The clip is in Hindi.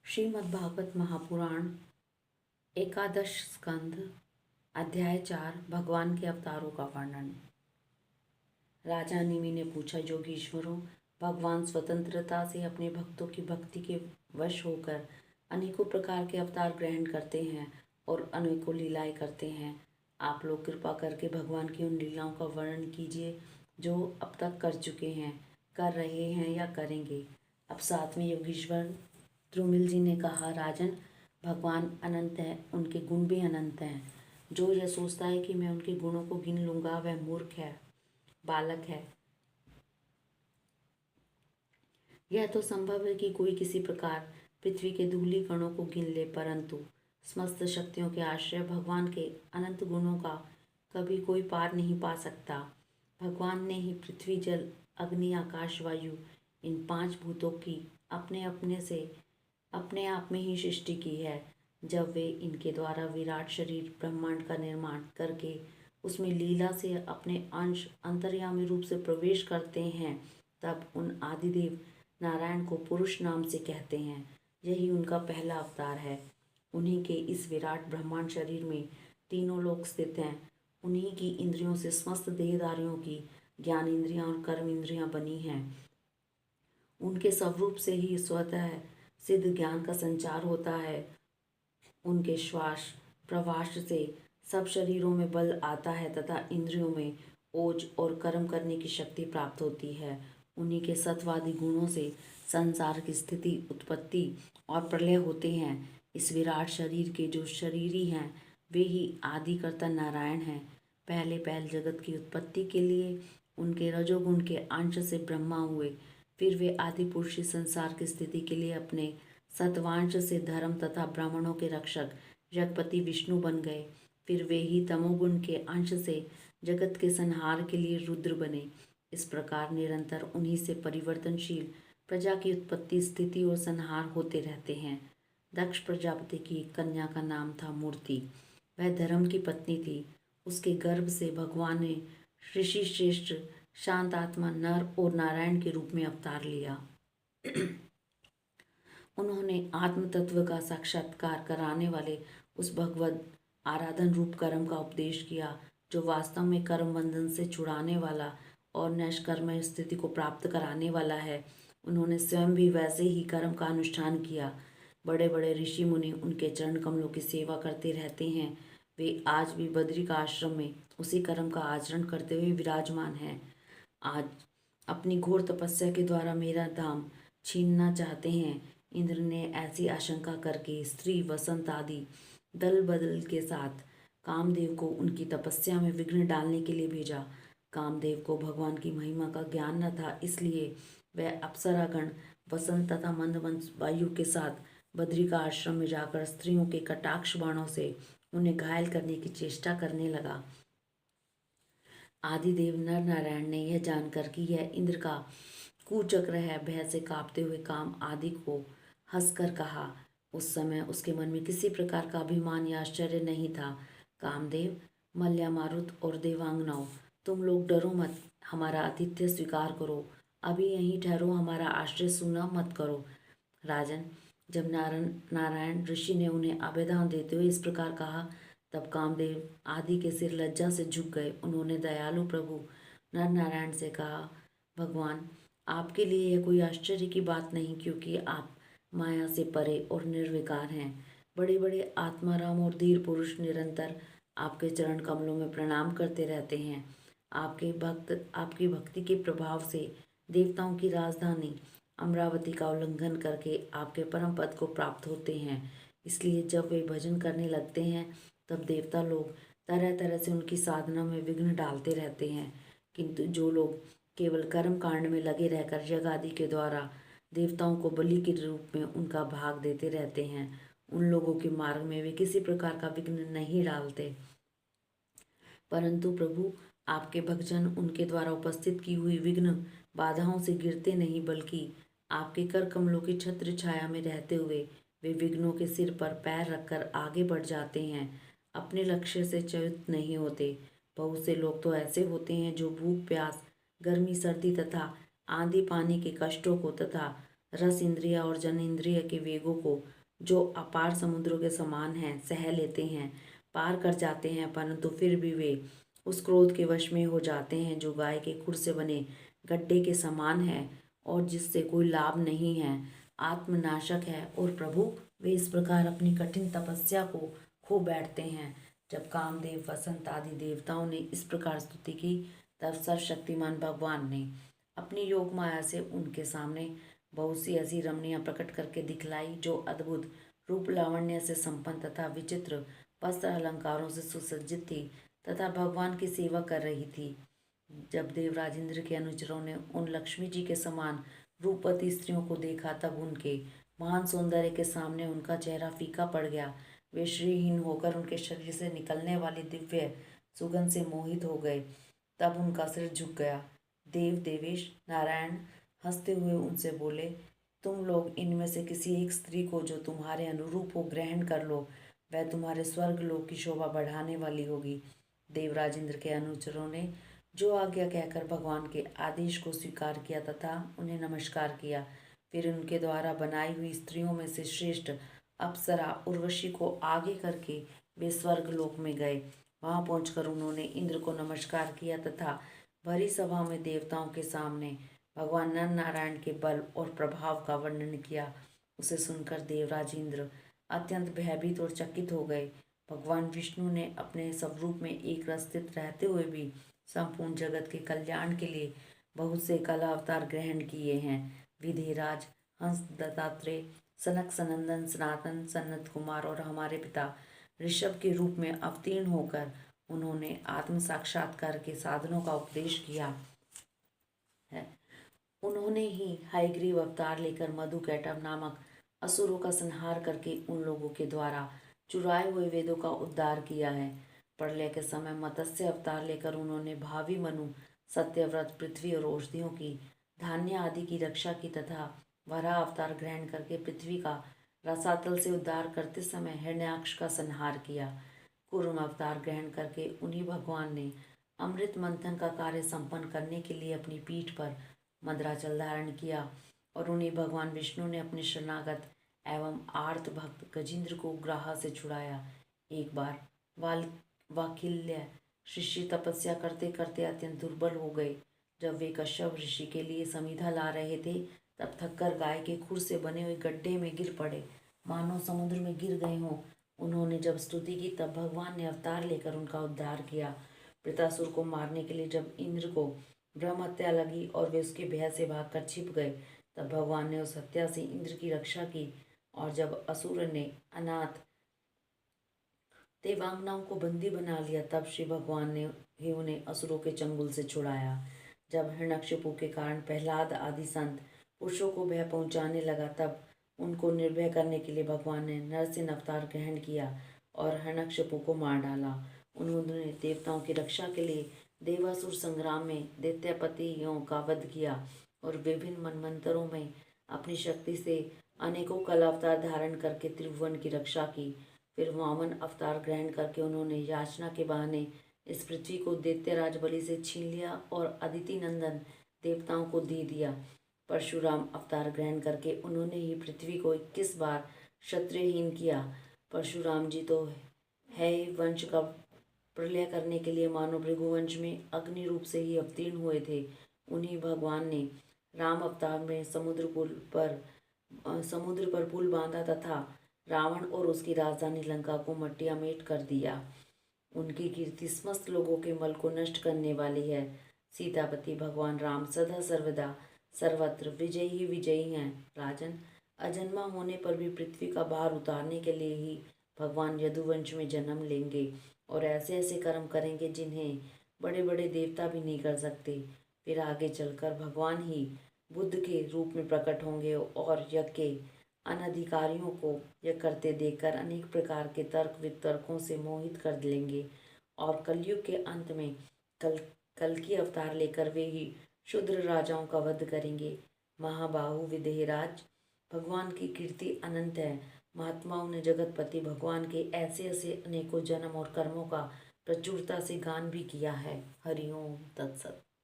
श्रीमद्भागवत महापुराण एकादश स्कंध अध्याय 4 भगवान के अवतारों का वर्णन। राजा निमि ने पूछा, योगीश्वरों, भगवान स्वतंत्रता से अपने भक्तों की भक्ति के वश होकर अनेकों प्रकार के अवतार ग्रहण करते हैं और अनेकों लीलाएं करते हैं। आप लोग कृपा करके भगवान की उन लीलाओं का वर्णन कीजिए जो अब तक कर चुके हैं, कर रहे हैं या करेंगे। अब साथ में योगीश्वर द्रुमिल जी ने कहा, राजन, भगवान अनंत है, उनके गुण भी अनंत हैं। जो यह सोचता है कि मैं उनके गुणों को गिन लूंगा वह मूर्ख है, बालक है। यह तो संभव है कि कोई किसी प्रकार पृथ्वी के धूलि कणों को गिन ले, परंतु समस्त शक्तियों के आश्रय भगवान के अनंत गुणों का कभी कोई पार नहीं पा सकता। भगवान ने ही पृथ्वी, जल, अग्नि, आकाश, वायु, इन 5 भूतों की अपने आप में ही सृष्टि की है। जब वे इनके द्वारा विराट शरीर ब्रह्मांड का निर्माण करके उसमें लीला से अपने अंश अंतर्यामी रूप से प्रवेश करते हैं, तब उन आदिदेव नारायण को पुरुष नाम से कहते हैं। यही उनका पहला अवतार है। उन्हीं के इस विराट ब्रह्मांड शरीर में तीनों लोक स्थित हैं। उन्हीं की इंद्रियों से समस्त देहधारियों की ज्ञान इंद्रियां और कर्म इंद्रियां बनी हैं। उनके स्वरूप से ही स्वतः सिद्ध ज्ञान का संचार होता है। उनके श्वास प्रवास से सब शरीरों में बल आता है तथा इंद्रियों में ओज और कर्म करने की शक्ति प्राप्त होती है। उन्हीं के सत्वादि गुणों से संसार की स्थिति, उत्पत्ति और प्रलय होते हैं। इस विराट शरीर के जो शरीरी हैं वे ही आदिकर्ता नारायण हैं। पहले जगत की उत्पत्ति के लिए उनके रजोगुण के अंश से ब्रह्मा हुए। फिर वे आदि पुरुष संसार की स्थिति के लिए अपने सत्वांश से धर्म तथा ब्राह्मणों के रक्षक जगपति विष्णु बन गए। फिर वे ही तमोगुण के अंश से जगत के संहार के लिए रुद्र बने। इस प्रकार निरंतर उन्हीं से परिवर्तनशील प्रजा की उत्पत्ति, स्थिति और संहार होते रहते हैं। दक्ष प्रजापति की एक कन्या का नाम था मूर्ति। वह धर्म की पत्नी थी। उसके गर्भ से भगवान ने ऋषि श्रेष्ठ शांत आत्मा नर और नारायण के रूप में अवतार लिया। उन्होंने आत्म तत्व का साक्षात्कार कराने वाले उस भगवत आराधन रूप कर्म का उपदेश किया, जो वास्तव में कर्म बंधन से छुड़ाने वाला और निष्कर्म स्थिति को प्राप्त कराने वाला है। उन्होंने स्वयं भी वैसे ही कर्म का अनुष्ठान किया। बड़े बड़े ऋषि मुनि उनके चरण कमलों की सेवा करते रहते हैं। वे आज भी बद्री का आश्रम में उसी कर्म का आचरण करते हुए विराजमान हैं। आज अपनी घोर तपस्या के द्वारा मेरा धाम छीनना चाहते हैं। इंद्र ने ऐसी आशंका करके स्त्री, वसंत आदि दल बदल के साथ कामदेव को उनकी तपस्या में विघ्न डालने के लिए भेजा। कामदेव को भगवान की महिमा का ज्ञान न था, इसलिए वह अप्सरागण, वसंत तथा मंदमंद वायु के साथ बद्री का आश्रम में जाकर स्त्रियों के कटाक्ष बाणों से उन्हें घायल करने की चेष्टा करने लगा। आदिदेव नर नारायण ने यह जानकर कि यह इंद्र का कुचक्र है, भय से कांपते हुए काम आदि को हंसकर कहा। उस समय उसके मन में किसी प्रकार का अभिमान या आश्चर्य नहीं था। कामदेव, मल्या, मारुत और देवांगनाओं, तुम लोग डरो मत, हमारा आतिथ्य स्वीकार करो। अभी यहीं ठहरो, हमारा आश्रय सुना मत करो। राजन, जब नारायण ऋषि ने उन्हें अभयदान देते हुए इस प्रकार कहा, तब कामदेव आदि के सिर लज्जा से झुक गए। उन्होंने दयालु प्रभु नर नारायण से कहा, भगवान, आपके लिए यह कोई आश्चर्य की बात नहीं, क्योंकि आप माया से परे और निर्विकार हैं। बड़े बड़े आत्माराम और धीर पुरुष निरंतर आपके चरण कमलों में प्रणाम करते रहते हैं। आपके भक्त आपकी भक्ति के प्रभाव से देवताओं की राजधानी अमरावती का उल्लंघन करके आपके परम पद को प्राप्त होते हैं। इसलिए जब वे भजन करने लगते हैं तब देवता लोग तरह तरह से उनकी साधना में विघ्न डालते रहते हैं, किंतु जो लोग केवल कर्म कांड में लगे रहकर यज्ञ आदि के द्वारा देवताओं को बलि के रूप में उनका भाग देते रहते हैं, उन लोगों के मार्ग में वे किसी प्रकार का विघ्न नहीं डालते। परंतु प्रभु, आपके भक्तजन उनके द्वारा उपस्थित की हुई विघ्न बाधाओं से गिरते नहीं, बल्कि आपके कर कमलों की छत्र छाया में रहते हुए वे विघ्नों के सिर पर पैर रखकर आगे बढ़ जाते हैं, अपने लक्ष्य से च्युत नहीं होते। बहुत से लोग तो ऐसे होते हैं जो भूख, प्यास, गर्मी, सर्दी तथा आंधी पानी के कष्टों को तथा रस इंद्रिय और जन इंद्रिय के वेगों को जो अपार समुद्रों के समान हैं सह लेते हैं, पार कर जाते हैं, परंतु फिर भी वे उस क्रोध के वश में हो जाते हैं जो गाय के खुर से बने गड्ढे के समान है और जिससे कोई लाभ नहीं है, आत्मनाशक है। और प्रभु, वे इस प्रकार अपनी कठिन तपस्या को खो बैठते हैं। जब कामदेव, वसंत आदि देवताओं ने इस प्रकार स्तुति की, तब सर्वशक्तिमान भगवान ने अपनी योग माया से उनके सामने बहुत सी ऐसी रमणियां प्रकट करके दिखलाई जो अद्भुत रूप लावण्य से संपन्न तथा विचित्र वस्त्र अलंकारों से सुसज्जित थी तथा भगवान की सेवा कर रही थी। जब देवराज इंद्र के अनुचरों ने उन लक्ष्मी जी के समान रूपवती स्त्रियों को देखा, तब उनके महान सौंदर्य के सामने उनका चेहरा फीका पड़ गया। वे श्रीहीन होकर उनके शरीर से निकलने वाली दिव्य सुगंध से मोहित हो गए। तब उनका सिर झुक गया। देवेश नारायण हंसते हुए उनसे बोले, तुम लोग इनमें से किसी एक स्त्री को जो तुम्हारे अनुरूप हो ग्रहण कर लो, वह तुम्हारे स्वर्ग लोक की शोभा बढ़ाने वाली होगी। देवराज इंद्र के अनुचरों ने जो आज्ञा कहकर भगवान के आदेश को स्वीकार किया तथा उन्हें नमस्कार किया। फिर उनके द्वारा बनाई हुई स्त्रियों में से श्रेष्ठ अप्सरा उर्वशी को आगे करके वे स्वर्ग लोक में गए। वहां पहुंचकर उन्होंने इंद्र को नमस्कार किया तथा भरी सभा में देवताओं के सामने भगवान नर नारायण के बल और प्रभाव का वर्णन किया। उसे सुनकर देवराज इंद्र अत्यंत भयभीत और चकित हो गए। भगवान विष्णु ने अपने स्वरूप में एक रस स्थित रहते हुए भी संपूर्ण जगत के कल्याण के लिए बहुत से कला अवतार ग्रहण किए हैं। विधिराज, हंस, दत्तात्रेय, सनक सनंदन, सनातन, सनत कुमार और हमारे पिता ऋषभ के रूप में अवतीर्ण होकर उन्होंने आत्म साक्षात्कार के साधनों का उपदेश किया है। उन्होंने ही हयग्रीव अवतार लेकर मधु कैटभ नामक असुरों का संहार करके उन लोगों के द्वारा चुराए हुए वेदों का उद्धार किया है। प्रलय के समय मत्स्य अवतार लेकर उन्होंने भावी मनु, सत्यव्रत, पृथ्वी और औषधियों की, धान्य आदि की रक्षा की तथा वराह अवतार ग्रहण करके पृथ्वी का रसातल से उद्धार करते समय हिरण्याक्ष का संहार किया। कूर्म अवतार ग्रहण करके उन्हीं भगवान ने अमृत मंथन का कार्य संपन्न करने के लिए अपनी पीठ पर मद्राचल धारण किया और उन्हें भगवान विष्णु ने अपने शरणागत एवं आर्त भक्त गजेंद्र को ग्राह से छुड़ाया। एक बार वाकिल्य ऋषि तपस्या करते करते अत्यंत दुर्बल हो गए। जब वे कश्यप ऋषि के लिए समीधा ला रहे थे, तब थककर गाय के खुर से बने हुए गड्ढे में गिर पड़े, मानो समुद्र में गिर गए हों। उन्होंने जब स्तुति की, तब भगवान ने अवतार लेकर उनका उद्धार किया। वृतासुर को मारने के लिए जब इंद्र को ब्रह्म हत्या लगी और वे उसके भय से भागकर छिप गए, तब भगवान ने उस हत्या से इंद्र की रक्षा की। और जब असुर ने अनाथ देवांगनाओं को बंदी बना लिया, तब श्री भगवान ने ही उन्हें असुरों के चंगुल से छुड़ाया। जब हिरण्यकशिपु के कारण प्रहलाद आदि संत पुरुषों को भय पहुंचाने लगा, तब उनको निर्भय करने के लिए भगवान ने नरसिंह अवतार ग्रहण किया और हिरण्यकशिपु को मार डाला। उन्होंने देवताओं की रक्षा के लिए देवासुर संग्राम में दैत्यपतियों का वध किया और विभिन्न मनमंत्रों में अपनी शक्ति से अनेकों कला अवतार धारण करके त्रिभुवन की रक्षा की। फिर वामन अवतार ग्रहण करके उन्होंने याचना के बहाने इस पृथ्वी को दैत्यराज बलि से छीन लिया और अदिति नंदन देवताओं को दे दिया। परशुराम अवतार ग्रहण करके उन्होंने ही पृथ्वी को 21 बार क्षत्रियहीन किया। परशुराम जी तो है वंश का प्रलय करने के लिए मानव भृगुवंश में अग्नि रूप से ही अवतीर्ण हुए थे। उन्हीं भगवान ने राम अवतार में समुद्र पर पुल बांधा तथा रावण और उसकी राजधानी लंका को मट्टियामेट कर दिया। उनकी कीर्ति समस्त लोगों के मल को नष्ट करने वाली है। सीतापति भगवान राम सदा सर्वदा सर्वत्र विजयी ही विजयी हैं। राजन, अजन्मा होने पर भी पृथ्वी का भार उतारने के लिए ही भगवान यदुवंश में जन्म लेंगे और ऐसे ऐसे कर्म करेंगे जिन्हें बड़े बड़े देवता भी नहीं कर सकते। फिर आगे चलकर भगवान ही बुद्ध के रूप में प्रकट होंगे और यज्ञ के अनधिकारियों को यह करते देखकर अनेक प्रकार के तर्क वितर्कों से मोहित कर लेंगे और कलयुग के अंत में कल की अवतार लेकर वे ही शूद्र राजाओं का वध करेंगे। महाबाहु विदेहराज, भगवान की कीर्ति अनंत है। महात्माओं ने जगतपति भगवान के ऐसे ऐसे अनेकों जन्म और कर्मों का प्रचुरता से गान भी किया है। हरिओम तत्सत।